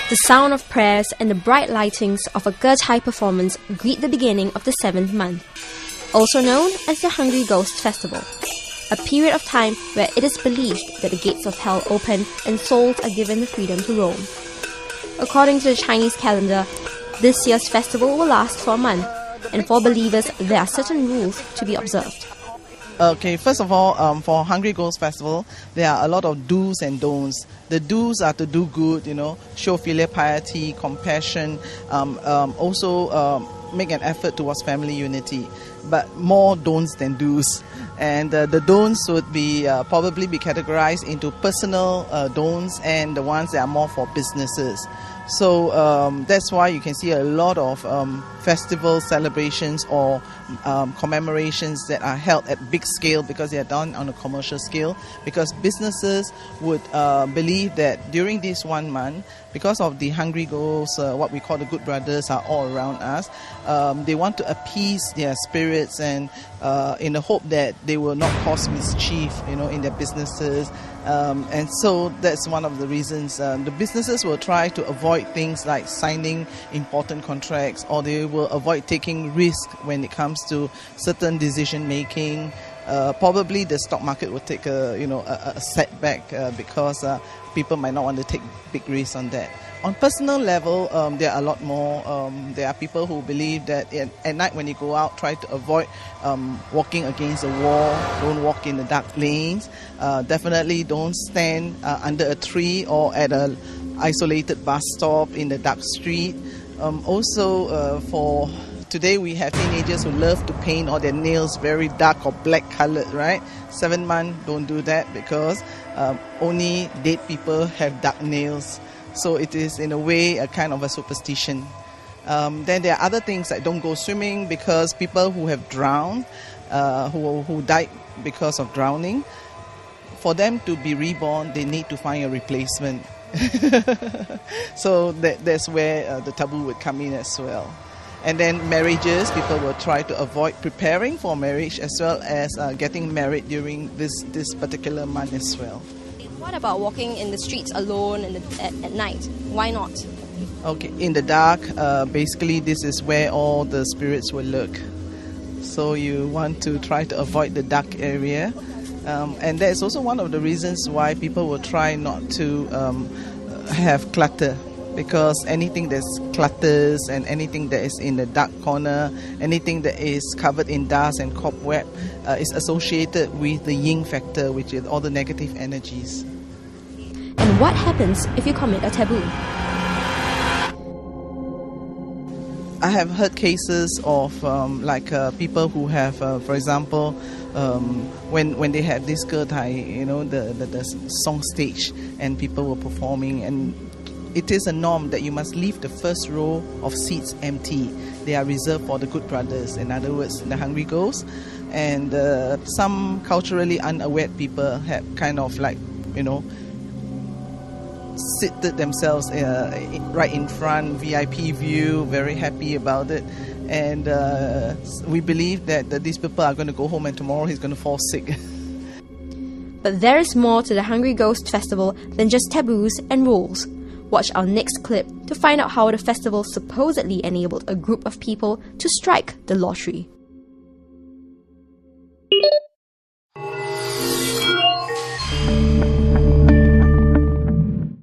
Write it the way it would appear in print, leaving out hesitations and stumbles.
The sound of prayers and the bright lightings of a Pt1 performance greet the beginning of the 7th month, also known as the Hungry Ghost Festival, a period of time where it is believed that the gates of hell open and souls are given the freedom to roam. According to the Chinese calendar, this year's festival will last for a month, and for believers there are certain rules to be observed. Okay, first of all, for Hungry Ghost Festival, there are a lot of do's and don'ts. The do's are to do good, show filial piety, compassion, also make an effort towards family unity, but more don'ts than do's. And the don'ts would be probably be categorized into personal don'ts and the ones that are more for businesses. So that's why you can see a lot of festival celebrations or commemorations that are held at big scale because they are done on a commercial scale, because businesses would believe that during this 1 month, because of the hungry ghosts, what we call the good brothers are all around us, they want to appease their spirits and in the hope that they will not cause mischief in their businesses. And so that's one of the reasons the businesses will try to avoid things like signing important contracts, or they will avoid taking risk when it comes to certain decision making. Probably the stock market will take a setback because people might not want to take big risks on that. On personal level, there are a lot more. There are people who believe that at night when you go out, try to avoid walking against a wall, don't walk in the dark lanes, definitely don't stand under a tree or at an isolated bus stop in the dark street. Also, for today we have teenagers who love to paint all their nails very dark or black colored, right? 7 months, don't do that because only dead people have dark nails. So it is in a way a kind of a superstition. Then there are other things like don't go swimming, because people who have drowned, who died because of drowning, for them to be reborn, they need to find a replacement. So that's where the taboo would come in as well. And then marriages, people will try to avoid preparing for marriage as well as getting married during this particular month as well. What about walking in the streets alone at night? Why not? Okay, in the dark, basically this is where all the spirits will lurk. So you want to try to avoid the dark area. And that's also one of the reasons why people will try not to have clutter. Because anything that's clutters and anything that is in the dark corner, anything that is covered in dust and cobweb is associated with the yin factor, which is all the negative energies. And what happens if you commit a taboo? I have heard cases of people who have, for example, when they had this Pt1, the song stage, and people were performing, and it is a norm that you must leave the first row of seats empty. They are reserved for the good brothers, in other words, the hungry ghosts. And some culturally unaware people have kind of seated themselves right in front, VIP view, very happy about it. And we believe that these people are going to go home and tomorrow he's going to fall sick. But there is more to the Hungry Ghost Festival than just taboos and rules. Watch our next clip to find out how the festival supposedly enabled a group of people to strike the lottery.